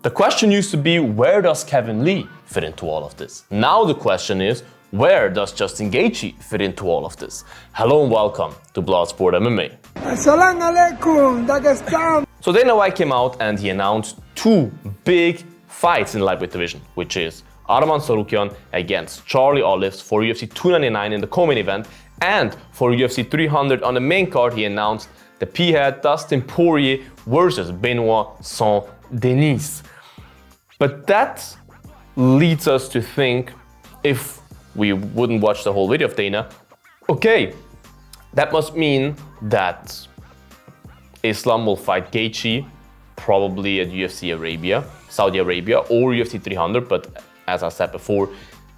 The question used to be, where does Kevin Lee fit into all of this? Now the question is, where does Justin Gaethje fit into all of this? Hello and welcome to Bloodsport MMA. Assalamu alaikum, Dagestan. So Dana White came out and he announced two big fights in the lightweight division, which is Arman Tsarukyan against Charlie Oliveira for UFC 299 in the co-main event, and for UFC 300 on the main card he announced the P-head Dustin Poirier versus Benoit Saint-Denis. But that leads us to think, if we wouldn't watch the whole video of Dana, okay, that must mean that Islam will fight Gaethje probably at UFC Arabia, Saudi Arabia, or UFC 300, but as I said before,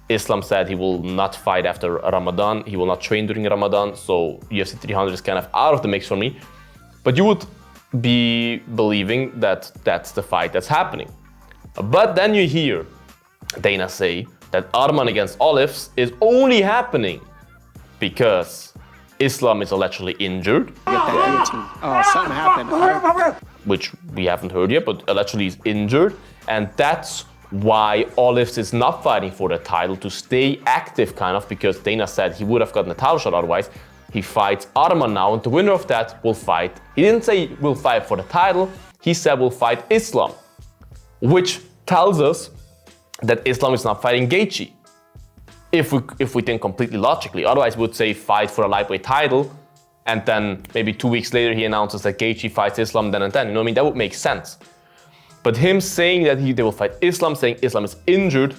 Islam said he will not fight after Ramadan, he will not train during Ramadan, so UFC 300 is kind of out of the mix for me. But you would be believing that that's the fight that's happening. But then you hear Dana say that Arman against Oliveira is only happening because Islam is allegedly injured. Something happened. Which we haven't heard yet, but allegedly he's injured. And that's why Oliveira is not fighting for the title, to stay active kind of, because Dana said he would have gotten a title shot otherwise. He fights Arman now, and the winner of that will fight. He didn't say we'll fight for the title, he said we'll fight Islam, which tells us that Islam is not fighting Gaethje. If we think completely logically, otherwise we would say fight for a lightweight title, and then maybe 2 weeks later he announces that Gaethje fights Islam then and then. You know what I mean? That would make sense. But him saying that they will fight Islam, saying Islam is injured,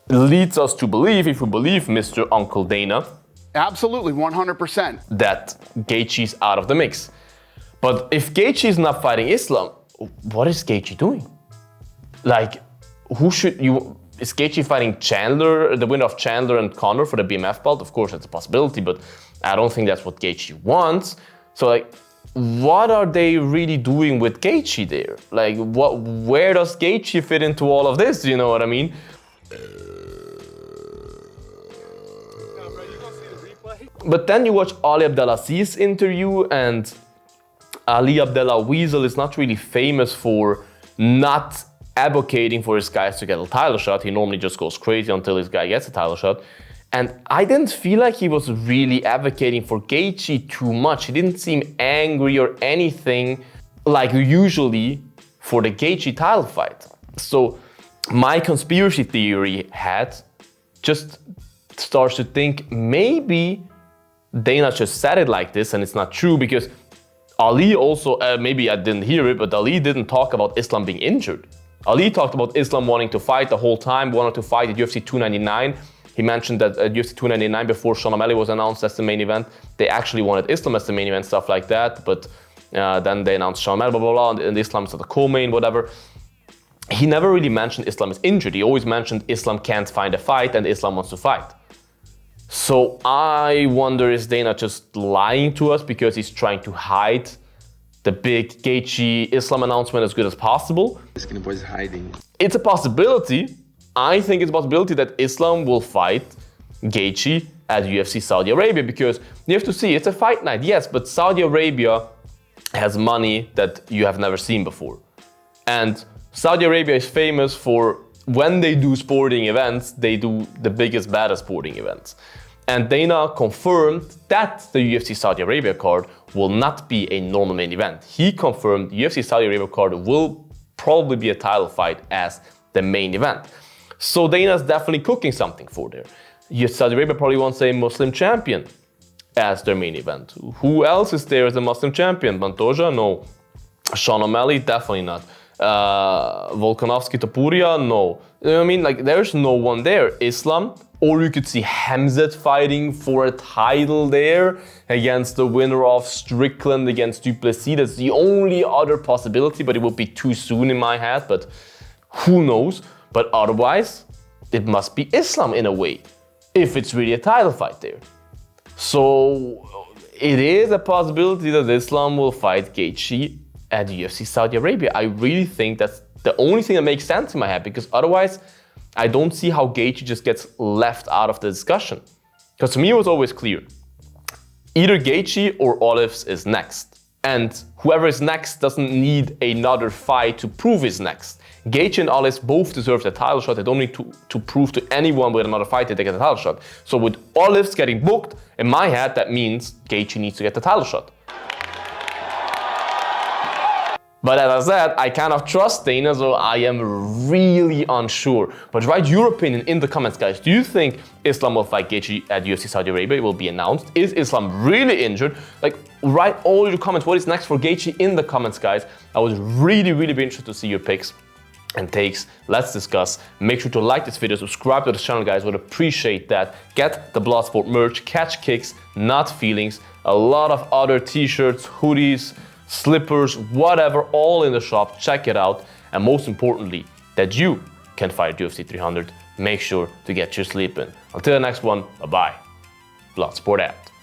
leads us to believe, if we believe Mr. Uncle Dana, Absolutely, 100%. that Gaethje is out of the mix. But if Gaethje is not fighting Islam, what is Gaethje doing? Like, who should you... Is Gaethje fighting Chandler, the winner of Chandler and Conor for the BMF belt? Of course, that's a possibility, but I don't think that's what Gaethje wants. So, like, what are they really doing with Gaethje there? Like, where does Gaethje fit into all of this? You know what I mean? But then you watch Ali Abdelaziz's interview, and Ali Abdullah Weasel is not really famous for not advocating for his guys to get a title shot. He normally just goes crazy until his guy gets a title shot. And I didn't feel like he was really advocating for Gaethje too much. He didn't seem angry or anything like usually for the Gaethje title fight. So my conspiracy theory head just starts to think maybe Dana just said it like this and it's not true, because Ali also, maybe I didn't hear it, but Ali didn't talk about Islam being injured. Ali talked about Islam wanting to fight the whole time, wanted to fight at UFC 299. He mentioned that at UFC 299, before Sean O'Malley was announced as the main event, they actually wanted Islam as the main event, stuff like that. But then they announced Sean O'Malley, blah, blah, blah, and Islam is at the co-main, whatever. He never really mentioned Islam is injured. He always mentioned Islam can't find a fight and Islam wants to fight. So I wonder, is Dana just lying to us because he's trying to hide the big Gaethje Islam announcement as good as possible? This kind of boy's hiding. It's a possibility. I think it's a possibility that Islam will fight Gaethje at UFC Saudi Arabia, because you have to see, it's a fight night, yes, but Saudi Arabia has money that you have never seen before. And Saudi Arabia is famous for, when they do sporting events, they do the biggest, baddest sporting events. And Dana confirmed that the UFC Saudi Arabia card will not be a normal main event. He confirmed the UFC Saudi Arabia card will probably be a title fight as the main event. So Dana's definitely cooking something for there. Saudi Arabia probably wants a Muslim champion as their main event. Who else is there as a Muslim champion? Pantoja? No. Sean O'Malley? Definitely not. Volkanovski Topuria? No. You know what I mean? Like, there's no one there. Islam, or you could see Hamzat fighting for a title there against the winner of Strickland against Duplessis. That's the only other possibility, but it would be too soon in my head, but who knows? But otherwise, it must be Islam in a way, if it's really a title fight there. So it is a possibility that Islam will fight Gaethje at UFC Saudi Arabia. I really think that's the only thing that makes sense in my head, because otherwise I don't see how Gaethje just gets left out of the discussion. Because to me it was always clear, either Gaethje or Oliveira is next. And whoever is next doesn't need another fight to prove he's next. Gaethje and Olive both deserve the title shot. They don't need to prove to anyone with another fight that they get a title shot. So with Olive's getting booked, in my head, that means Gaethje needs to get the title shot. But as I said, I kind of trust Dana, so I am really unsure. But write your opinion in the comments, guys. Do you think Islam will fight Gaethje at UFC Saudi Arabia? It will be announced. Is Islam really injured? Like, write all your comments. What is next for Gaethje in the comments, guys? I would really be interested to see your picks and takes. Let's discuss. Make sure to like this video, subscribe to this channel, guys. Would appreciate that. Get the Bloodsport merch. Catch kicks, not feelings. A lot of other t-shirts, hoodies, slippers, whatever, all in the shop. Check it out. And most importantly, that you can fight UFC 300. Make sure to get your sleep in. Until the next one, bye-bye. Bloodsport out.